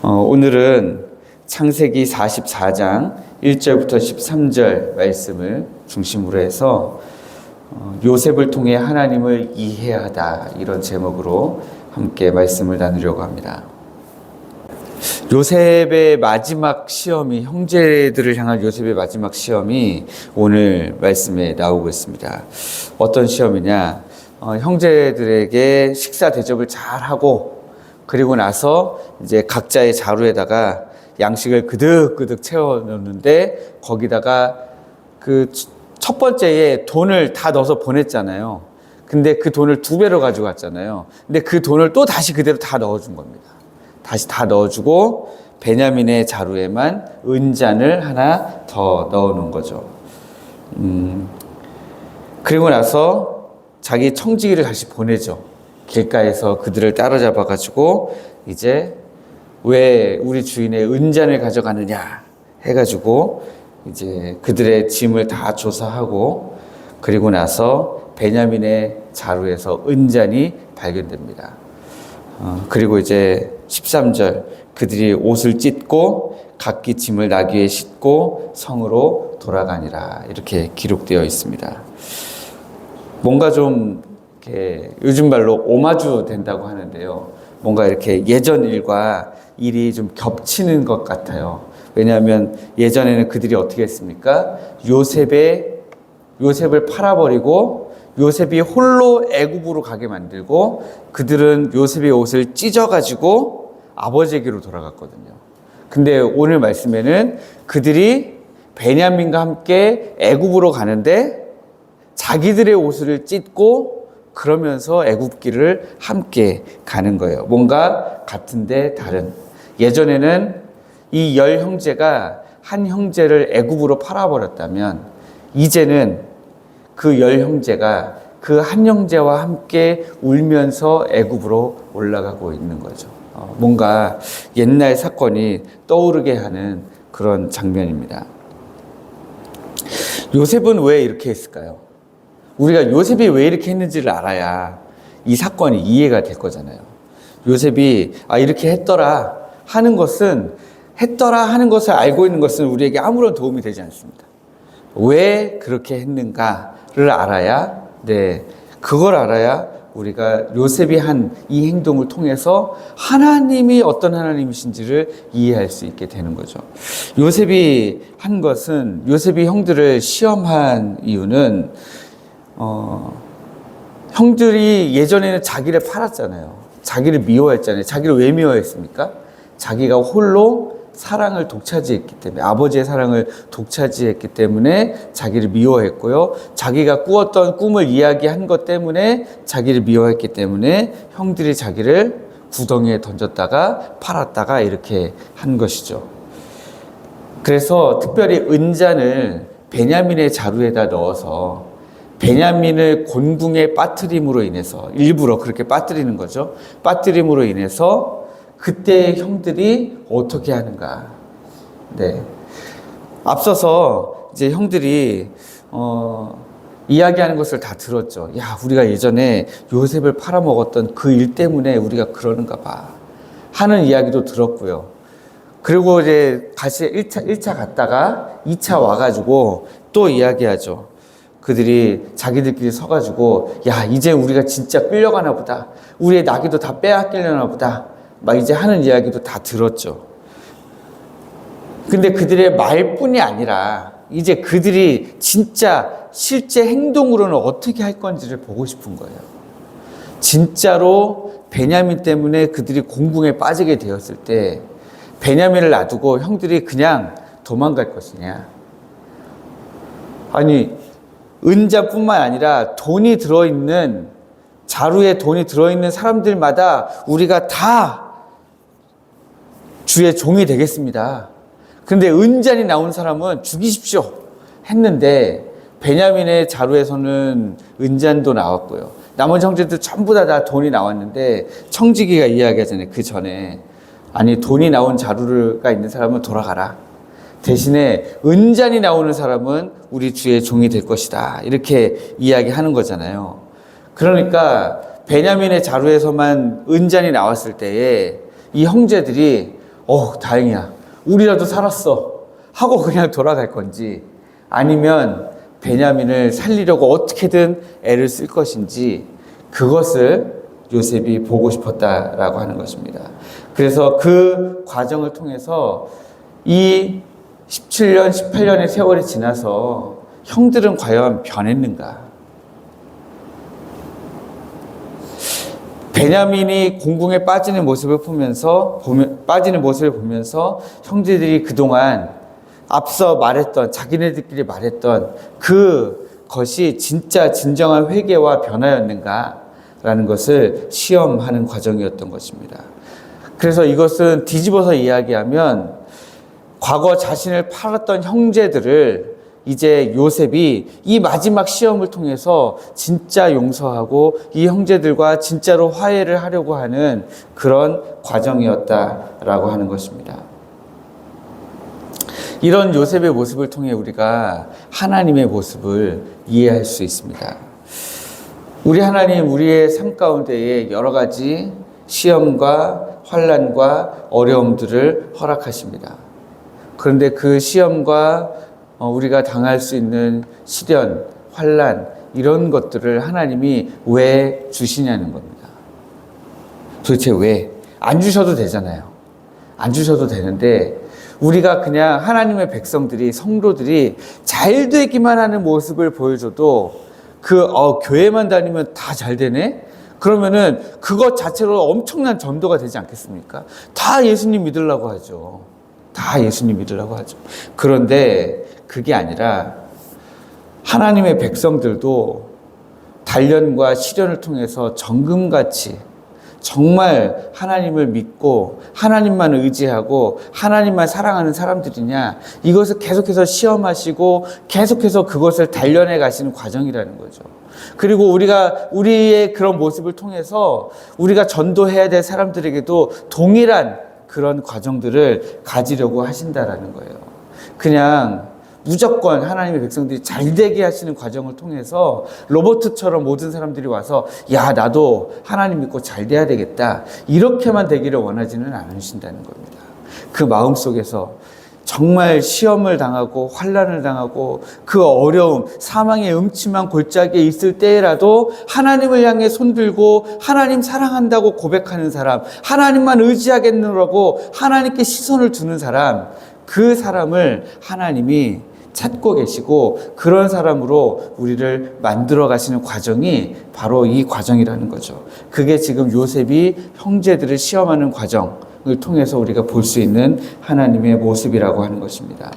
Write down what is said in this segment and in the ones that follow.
오늘은 창세기 44장 1절부터 13절 말씀을 중심으로 해서 요셉을 통해 하나님을 이해하다, 이런 제목으로 함께 말씀을 나누려고 합니다. 요셉의 마지막 시험이, 형제들을 향한 요셉의 마지막 시험이 오늘 말씀에 나오고 있습니다. 어떤 시험이냐? 형제들에게 식사 대접을 잘 하고, 그리고 나서 이제 각자의 자루에다가 양식을 그득그득 채워 놓는데, 거기다가 그 첫 번째에 돈을 다 넣어서 보냈잖아요. 근데 그 돈을 2배로 가지고 왔잖아요. 근데 그 돈을 또 다시 그대로 다 넣어준 겁니다. 다시 다 넣어주고 베냐민의 자루에만 은잔을 하나 더 넣어놓은 거죠. 그리고 나서 자기 청지기를 다시 보내죠. 길가에서 그들을 따라잡아가지고 이제 왜 우리 주인의 은잔을 가져가느냐 해가지고 이제 그들의 짐을 다 조사하고, 그리고 나서 베냐민의 자루에서 은잔이 발견됩니다. 그리고 이제 13절, 그들이 옷을 찢고 각기 짐을 나귀에 싣고 성으로 돌아가니라, 이렇게 기록되어 있습니다. 뭔가 좀 이렇게 요즘 말로 오마주 된다고 하는데요, 뭔가 이렇게 예전 일과 일이 좀 겹치는 것 같아요. 왜냐하면 예전에는 그들이 어떻게 했습니까? 요셉을 팔아버리고 요셉이 홀로 애굽으로 가게 만들고, 그들은 요셉의 옷을 찢어가지고 아버지에게로 돌아갔거든요. 근데 오늘 말씀에는 그들이 베냐민과 함께 애굽으로 가는데 자기들의 옷을 찢고 그러면서 애굽길을 함께 가는 거예요. 뭔가 같은데 다른. 예전에는 이 10형제가 한 형제를 애굽으로 팔아버렸다면, 이제는 그 10형제가 그 한 형제와 함께 울면서 애굽으로 올라가고 있는 거죠. 뭔가 옛날 사건이 떠오르게 하는 그런 장면입니다. 요셉은 왜 이렇게 했을까요? 우리가 요셉이 왜 이렇게 했는지를 알아야 이 사건이 이해가 될 거잖아요. 요셉이 이렇게 했더라 하는 것을 알고 있는 것은 우리에게 아무런 도움이 되지 않습니다. 왜 그렇게 했는가를 알아야, 그걸 알아야 우리가 요셉이 한 이 행동을 통해서 하나님이 어떤 하나님이신지를 이해할 수 있게 되는 거죠. 요셉이 한 것은, 요셉이 형들을 시험한 이유는, 형들이 예전에는 자기를 팔았잖아요. 자기를 미워했잖아요. 자기를 왜 미워했습니까? 자기가 홀로 사랑을 독차지했기 때문에, 아버지의 사랑을 독차지했기 때문에 자기를 미워했고요. 자기가 꾸었던 꿈을 이야기한 것 때문에 자기를 미워했기 때문에 형들이 자기를 구덩이에 던졌다가 팔았다가 이렇게 한 것이죠. 그래서 특별히 은잔을 베냐민의 자루에다 넣어서 베냐민을 곤궁에 빠뜨림으로 인해서, 일부러 그렇게 빠뜨리는 거죠. 빠뜨림으로 인해서 그때 형들이 어떻게 하는가. 앞서서 이제 형들이 이야기하는 것을 다 들었죠. 야, 우리가 예전에 요셉을 팔아먹었던 그 일 때문에 우리가 그러는가 봐 하는 이야기도 들었고요. 그리고 이제 다시 1차 갔다가 2차 와가지고 또 이야기하죠. 그들이 자기들끼리 서가지고, 야, 이제 우리가 진짜 끌려가나 보다. 우리의 나귀도 다 빼앗기려나 보다. 막 이제 하는 이야기도 다 들었죠. 근데 그들의 말뿐이 아니라 이제 그들이 진짜 실제 행동으로는 어떻게 할 건지를 보고 싶은 거예요. 진짜로 베냐민 때문에 그들이 공궁에 빠지게 되었을 때 베냐민을 놔두고 형들이 그냥 도망갈 것이냐. 아니, 은자뿐만 아니라 돈이 들어있는, 자루에 돈이 들어있는 사람들마다 우리가 다 주의 종이 되겠습니다. 그런데 은잔이 나온 사람은 죽이십시오 했는데, 베냐민의 자루에서는 은잔도 나왔고요. 나머지 형제들 전부 다 돈이 나왔는데, 청지기가 이야기하잖아요. 그 전에, 아니, 돈이 나온 자루가 있는 사람은 돌아가라. 대신에 은잔이 나오는 사람은 우리 주의 종이 될 것이다, 이렇게 이야기하는 거잖아요. 그러니까 베냐민의 자루에서만 은잔이 나왔을 때에 이 형제들이 다행이야. 우리라도 살았어. 하고 그냥 돌아갈 건지, 아니면 베냐민을 살리려고 어떻게든 애를 쓸 것인지, 그것을 요셉이 보고 싶었다라고 하는 것입니다. 그래서 그 과정을 통해서 이 17년, 18년의 세월이 지나서 형들은 과연 변했는가? 베냐민이 공궁에 빠지는 모습을 보면서 형제들이 그동안 앞서 말했던, 자기네들끼리 말했던 그것이 진짜 진정한 회개와 변화였는가라는 것을 시험하는 과정이었던 것입니다. 그래서 이것은 뒤집어서 이야기하면 과거 자신을 팔았던 형제들을 이제 요셉이 이 마지막 시험을 통해서 진짜 용서하고 이 형제들과 진짜로 화해를 하려고 하는 그런 과정이었다라고 하는 것입니다. 이런 요셉의 모습을 통해 우리가 하나님의 모습을 이해할 수 있습니다. 우리 하나님, 우리의 삶 가운데에 여러 가지 시험과 환난과 어려움들을 허락하십니다. 그런데 그 시험과 우리가 당할 수 있는 시련, 환난, 이런 것들을 하나님이 왜 주시냐는 겁니다. 도대체 왜? 안 주셔도 되잖아요. 안 주셔도 되는데 우리가 그냥 하나님의 백성들이, 성도들이 잘 되기만 하는 모습을 보여줘도 교회만 다니면 다 잘 되네? 그러면은 그것 자체로 엄청난 전도가 되지 않겠습니까? 다 예수님 믿으려고 하죠. 다 예수님 믿으려고 하죠. 그런데 그게 아니라 하나님의 백성들도 단련과 시련을 통해서 정금같이 정말 하나님을 믿고 하나님만 의지하고 하나님만 사랑하는 사람들이냐, 이것을 계속해서 시험하시고 계속해서 그것을 단련해 가시는 과정이라는 거죠. 그리고 우리의 그런 모습을 통해서 우리가 전도해야 될 사람들에게도 동일한 그런 과정들을 가지려고 하신다라는 거예요. 그냥 무조건 하나님의 백성들이 잘되게 하시는 과정을 통해서 로버트처럼 모든 사람들이 와서 야, 나도 하나님 믿고 잘돼야 되겠다, 이렇게만 되기를 원하지는 않으신다는 겁니다. 그 마음속에서 정말 시험을 당하고 환난을 당하고 그 어려움, 사망의 음침한 골짜기에 있을 때라도 하나님을 향해 손들고 하나님 사랑한다고 고백하는 사람, 하나님만 의지하겠노라고 하나님께 시선을 두는 사람, 그 사람을 하나님이 찾고 계시고 그런 사람으로 우리를 만들어 가시는 과정이 바로 이 과정이라는 거죠. 그게 지금 요셉이 형제들을 시험하는 과정을 통해서 우리가 볼 수 있는 하나님의 모습이라고 하는 것입니다.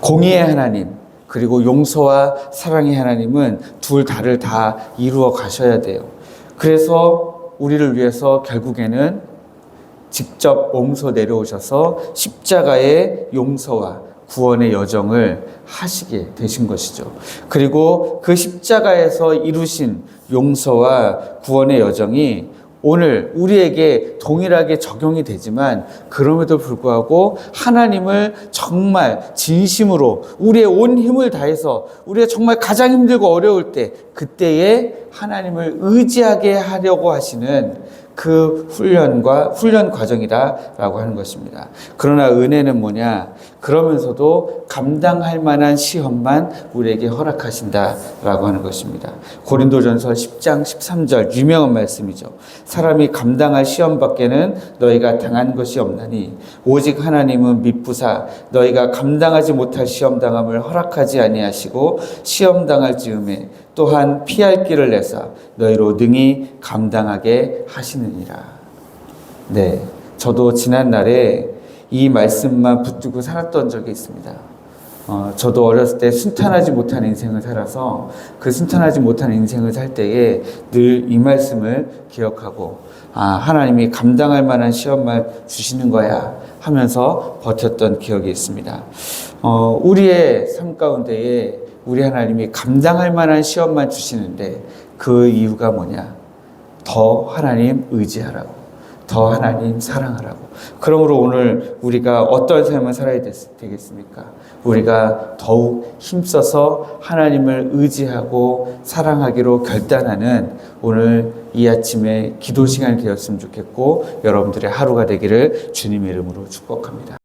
공의의 하나님, 그리고 용서와 사랑의 하나님은 둘 다를 다 이루어 가셔야 돼요. 그래서 우리를 위해서 결국에는 직접 몸소 내려오셔서 십자가의 용서와 구원의 여정을 하시게 되신 것이죠. 그리고 그 십자가에서 이루신 용서와 구원의 여정이 오늘 우리에게 동일하게 적용이 되지만, 그럼에도 불구하고 하나님을 정말 진심으로 우리의 온 힘을 다해서 우리가 정말 가장 힘들고 어려울 때, 그때에 하나님을 의지하게 하려고 하시는 그 훈련 과정이다라고 하는 것입니다. 그러나 은혜는 뭐냐? 그러면서도 감당할 만한 시험만 우리에게 허락하신다라고 하는 것입니다. 고린도전서 10장 13절 유명한 말씀이죠. 사람이 감당할 시험 밖에는 너희가 당한 것이 없나니 오직 하나님은 미쁘사 너희가 감당하지 못할 시험 당함을 허락하지 아니하시고 시험 당할 즈음에 또한 피할 길을 내사 너희로 능히 감당하게 하시느니라. 네, 저도 지난날에 이 말씀만 붙들고 살았던 적이 있습니다. 저도 어렸을 때 순탄하지 못한 인생을 살아서 그 순탄하지 못한 인생을 살 때에 늘 이 말씀을 기억하고 하나님이 감당할 만한 시험만 주시는 거야 하면서 버텼던 기억이 있습니다. 우리의 삶 가운데에 우리 하나님이 감당할 만한 시험만 주시는데 그 이유가 뭐냐? 더 하나님 의지하라고, 더 하나님 사랑하라고. 그러므로 오늘 우리가 어떤 삶을 살아야 되겠습니까? 우리가 더욱 힘써서 하나님을 의지하고 사랑하기로 결단하는 오늘 이 아침에 기도 시간이 되었으면 좋겠고, 여러분들의 하루가 되기를 주님의 이름으로 축복합니다.